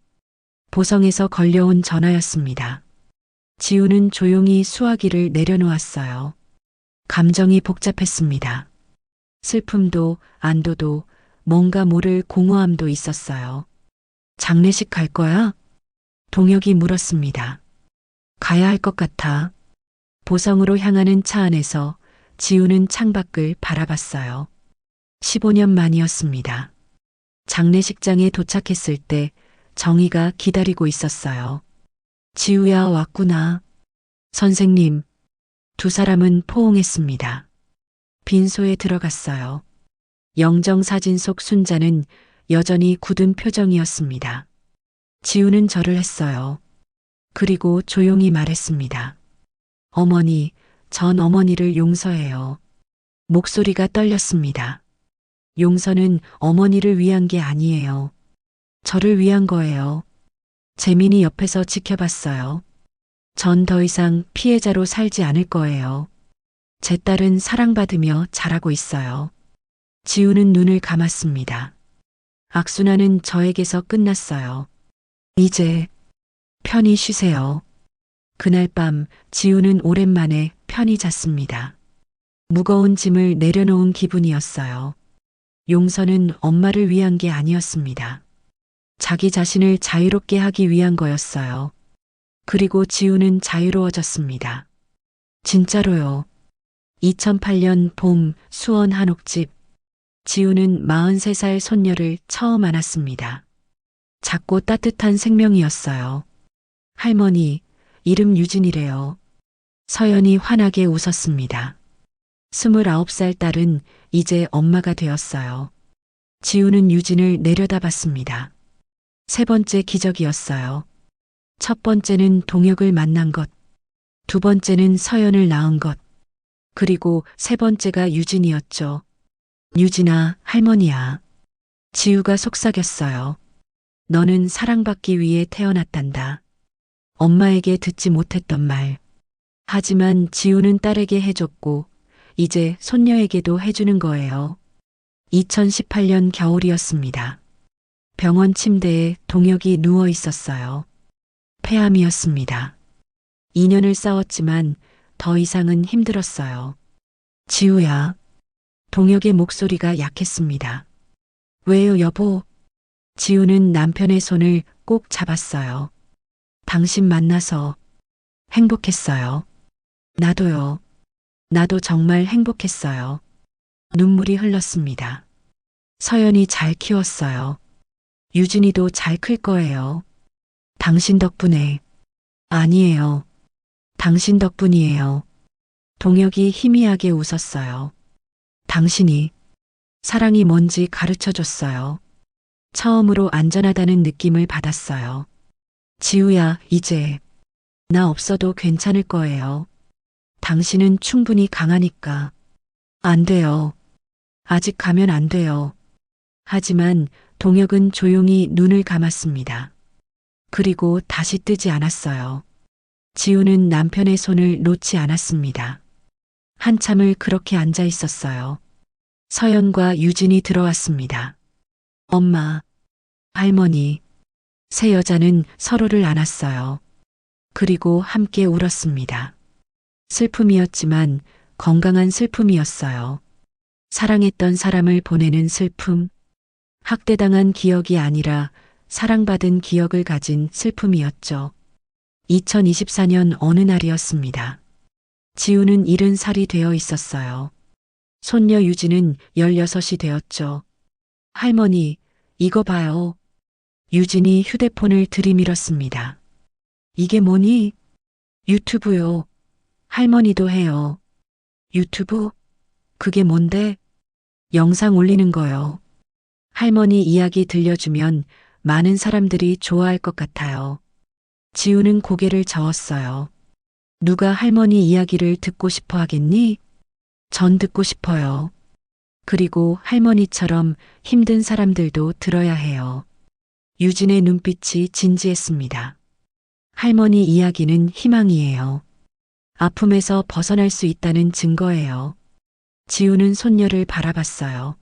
보성에서 걸려온 전화였습니다. 지우는 조용히 수화기를 내려놓았어요. 감정이 복잡했습니다. 슬픔도 안도도 뭔가 모를 공허함도 있었어요. 장례식 갈 거야? 동혁이 물었습니다. 가야 할 것 같아. 보성으로 향하는 차 안에서 지우는 창밖을 바라봤어요. 15년 만이었습니다. 장례식장에 도착했을 때 정희가 기다리고 있었어요. 지우야 왔구나. 선생님. 두 사람은 포옹했습니다. 빈소에 들어갔어요. 영정사진 속 순자는 여전히 굳은 표정이었습니다. 지우는 절을 했어요. 그리고 조용히 말했습니다. 어머니, 전 어머니를 용서해요. 목소리가 떨렸습니다. 용서는 어머니를 위한 게 아니에요. 저를 위한 거예요. 재민이 옆에서 지켜봤어요. 전 더 이상 피해자로 살지 않을 거예요. 제 딸은 사랑받으며 자라고 있어요. 지우는 눈을 감았습니다. 악순환은 저에게서 끝났어요. 이제 편히 쉬세요. 그날 밤 지우는 오랜만에 편히 잤습니다. 무거운 짐을 내려놓은 기분이었어요. 용서는 엄마를 위한 게 아니었습니다. 자기 자신을 자유롭게 하기 위한 거였어요. 그리고 지우는 자유로워졌습니다. 진짜로요. 2008년 봄 수원 한옥집. 지우는 43살 손녀를 처음 안았습니다. 작고 따뜻한 생명이었어요. 할머니, 이름 유진이래요. 서연이 환하게 웃었습니다. 29살 딸은 이제 엄마가 되었어요. 지우는 유진을 내려다봤습니다. 세 번째 기적이었어요. 첫 번째는 동혁을 만난 것, 두 번째는 서연을 낳은 것, 그리고 세 번째가 유진이었죠. 유진아, 할머니야. 지우가 속삭였어요. 너는 사랑받기 위해 태어났단다. 엄마에게 듣지 못했던 말. 하지만 지우는 딸에게 해줬고, 이제 손녀에게도 해주는 거예요. 2018년 겨울이었습니다. 병원 침대에 동혁이 누워 있었어요. 폐암이었습니다. 2년을 싸웠지만 더 이상은 힘들었어요. 지우야. 동혁의 목소리가 약했습니다. 왜요, 여보? 지우는 남편의 손을 꼭 잡았어요. 당신 만나서 행복했어요. 나도요. 나도 정말 행복했어요. 눈물이 흘렀습니다. 서연이 잘 키웠어요. 유진이도 잘 클 거예요. 당신 덕분에. 아니에요. 당신 덕분이에요. 동혁이 희미하게 웃었어요. 당신이 사랑이 뭔지 가르쳐 줬어요. 처음으로 안전하다는 느낌을 받았어요. 지우야, 이제 나 없어도 괜찮을 거예요. 당신은 충분히 강하니까. 안 돼요. 아직 가면 안 돼요. 하지만 동혁은 조용히 눈을 감았습니다. 그리고 다시 뜨지 않았어요. 지우는 남편의 손을 놓지 않았습니다. 한참을 그렇게 앉아 있었어요. 서연과 유진이 들어왔습니다. 엄마, 할머니, 세 여자는 서로를 안았어요. 그리고 함께 울었습니다. 슬픔이었지만 건강한 슬픔이었어요. 사랑했던 사람을 보내는 슬픔, 학대당한 기억이 아니라 사랑받은 기억을 가진 슬픔이었죠. 2024년 어느 날이었습니다. 지우는 70살이 되어 있었어요. 손녀 유진은 16이 되었죠. 할머니, 이거 봐요. 유진이 휴대폰을 들이밀었습니다. 이게 뭐니? 유튜브요. 할머니도 해요. 유튜브? 그게 뭔데? 영상 올리는 거요. 할머니 이야기 들려주면 많은 사람들이 좋아할 것 같아요. 지우는 고개를 저었어요. 누가 할머니 이야기를 듣고 싶어 하겠니? 전 듣고 싶어요. 그리고 할머니처럼 힘든 사람들도 들어야 해요. 유진의 눈빛이 진지했습니다. 할머니 이야기는 희망이에요. 아픔에서 벗어날 수 있다는 증거예요. 지우는 손녀를 바라봤어요.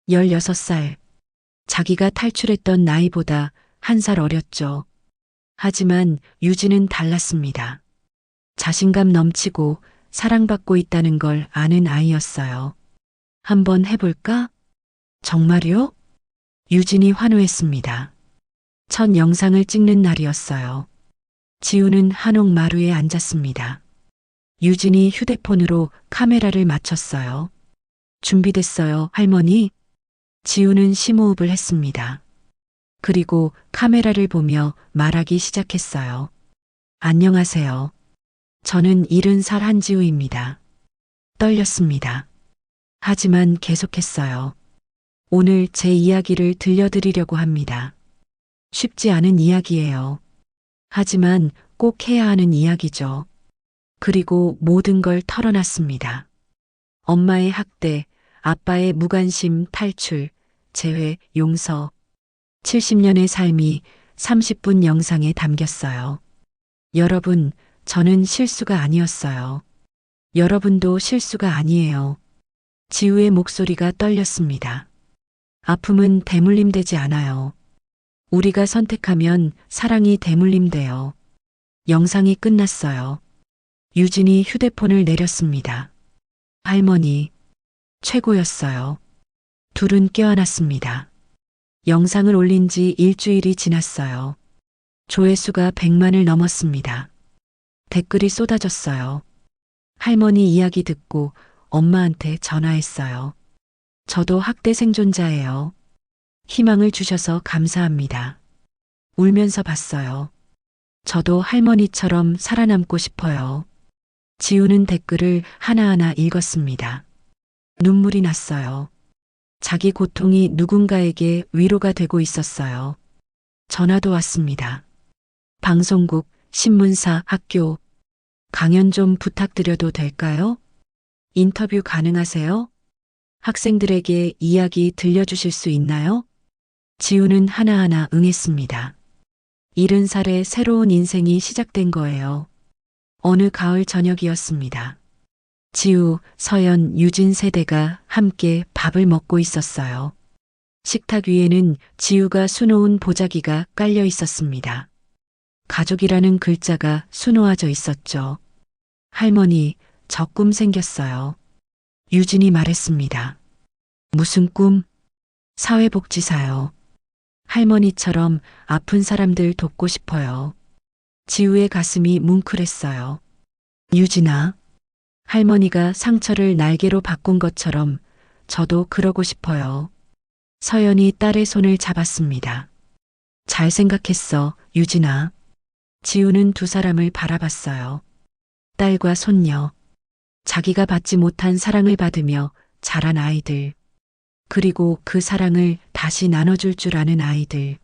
16살. 자기가 탈출했던 나이보다 1살 어렸죠. 하지만 유진은 달랐습니다. 자신감 넘치고 사랑받고 있다는 걸 아는 아이였어요. 한번 해볼까? 정말요? 유진이 환호했습니다. 첫 영상을 찍는 날이었어요. 지우는 한옥마루에 앉았습니다. 유진이 휴대폰으로 카메라를 맞췄어요. 준비됐어요, 할머니? 지우는 심호흡을 했습니다. 그리고 카메라를 보며 말하기 시작했어요. 안녕하세요. 저는 70살 한지우입니다. 떨렸습니다. 하지만 계속했어요. 오늘 제 이야기를 들려드리려고 합니다. 쉽지 않은 이야기예요. 하지만 꼭 해야 하는 이야기죠. 그리고 모든 걸 털어놨습니다. 엄마의 학대, 아빠의 무관심 탈출, 재회, 용서. 70년의 삶이 30분 영상에 담겼어요. 여러분, 저는 실수가 아니었어요. 여러분도 실수가 아니에요. 지우의 목소리가 떨렸습니다. 아픔은 대물림되지 않아요. 우리가 선택하면 사랑이 대물림돼요. 영상이 끝났어요. 유진이 휴대폰을 내렸습니다. 할머니, 최고였어요. 둘은 껴안았습니다. 영상을 올린 지 일주일이 지났어요. 조회수가 100만을 넘었습니다. 댓글이 쏟아졌어요. 할머니 이야기 듣고 엄마한테 전화했어요. 저도 학대 생존자예요. 희망을 주셔서 감사합니다. 울면서 봤어요. 저도 할머니처럼 살아남고 싶어요. 지우는 댓글을 하나하나 읽었습니다. 눈물이 났어요. 자기 고통이 누군가에게 위로가 되고 있었어요. 전화도 왔습니다. 방송국, 신문사, 학교. 강연 좀 부탁드려도 될까요? 인터뷰 가능하세요? 학생들에게 이야기 들려주실 수 있나요? 지우는 하나하나 응했습니다. 70살의 새로운 인생이 시작된 거예요. 어느 가을 저녁이었습니다. 지우, 서연, 유진 세대가 함께 밥을 먹고 있었어요. 식탁 위에는 지우가 수놓은 보자기가 깔려 있었습니다. 가족이라는 글자가 수놓아져 있었죠. 할머니, 저 꿈 생겼어요. 유진이 말했습니다. 무슨 꿈? 사회복지사요. 할머니처럼 아픈 사람들 돕고 싶어요. 지우의 가슴이 뭉클했어요. 유진아, 할머니가 상처를 날개로 바꾼 것처럼 저도 그러고 싶어요. 서연이 딸의 손을 잡았습니다. 잘 생각했어, 유진아. 지우는 두 사람을 바라봤어요. 딸과 손녀. 자기가 받지 못한 사랑을 받으며 자란 아이들. 그리고 그 사랑을 다시 나눠줄 줄 아는 아이들.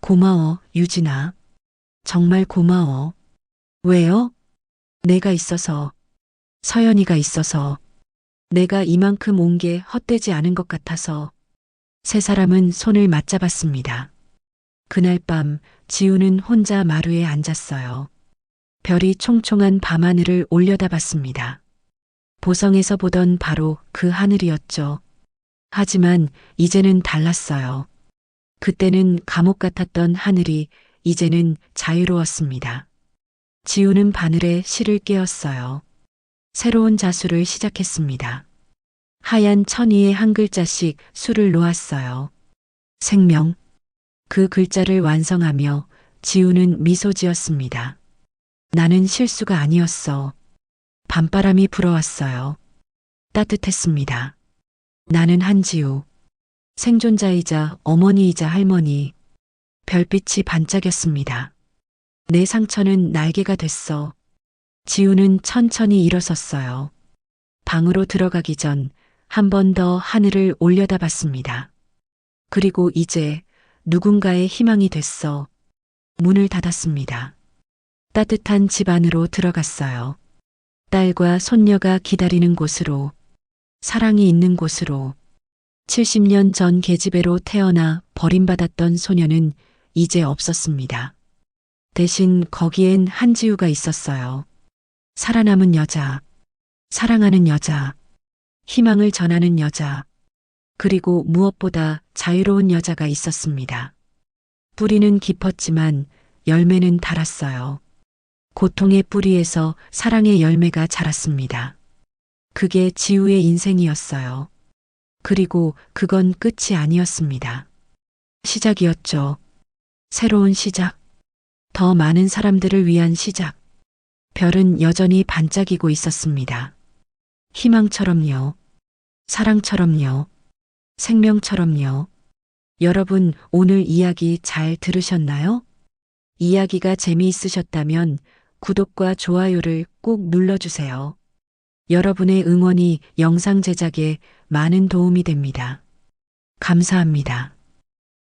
고마워, 유진아. 정말 고마워. 왜요? 내가 있어서. 서연이가 있어서. 내가 이만큼 온 게 헛되지 않은 것 같아서. 세 사람은 손을 맞잡았습니다. 그날 밤 지우는 혼자 마루에 앉았어요. 별이 총총한 밤하늘을 올려다봤습니다. 보성에서 보던 바로 그 하늘이었죠. 하지만 이제는 달랐어요. 그때는 감옥 같았던 하늘이 이제는 자유로웠습니다. 지우는 바늘에 실을 깨었어요. 새로운 자수를 시작했습니다. 하얀 천 위에 한 글자씩 수를 놓았어요. 생명. 그 글자를 완성하며 지우는 미소 지었습니다. 나는 실수가 아니었어. 밤바람이 불어왔어요. 따뜻했습니다. 나는 한지우. 생존자이자 어머니이자 할머니. 별빛이 반짝였습니다. 내 상처는 날개가 됐어. 지우는 천천히 일어섰어요. 방으로 들어가기 전 한 번 더 하늘을 올려다봤습니다. 그리고 이제 누군가의 희망이 됐어. 문을 닫았습니다. 따뜻한 집 안으로 들어갔어요. 딸과 손녀가 기다리는 곳으로, 사랑이 있는 곳으로. 70년 전 계집애로 태어나 버림받았던 소녀는 이제 없었습니다. 대신 거기엔 한지우가 있었어요. 살아남은 여자, 사랑하는 여자, 희망을 전하는 여자, 그리고 무엇보다 자유로운 여자가 있었습니다. 뿌리는 깊었지만 열매는 달았어요. 고통의 뿌리에서 사랑의 열매가 자랐습니다. 그게 지우의 인생이었어요. 그리고 그건 끝이 아니었습니다. 시작이었죠. 새로운 시작. 더 많은 사람들을 위한 시작. 별은 여전히 반짝이고 있었습니다. 희망처럼요. 사랑처럼요. 생명처럼요. 여러분, 오늘 이야기 잘 들으셨나요? 이야기가 재미있으셨다면 구독과 좋아요를 꼭 눌러주세요. 여러분의 응원이 영상 제작에 많은 도움이 됩니다. 감사합니다.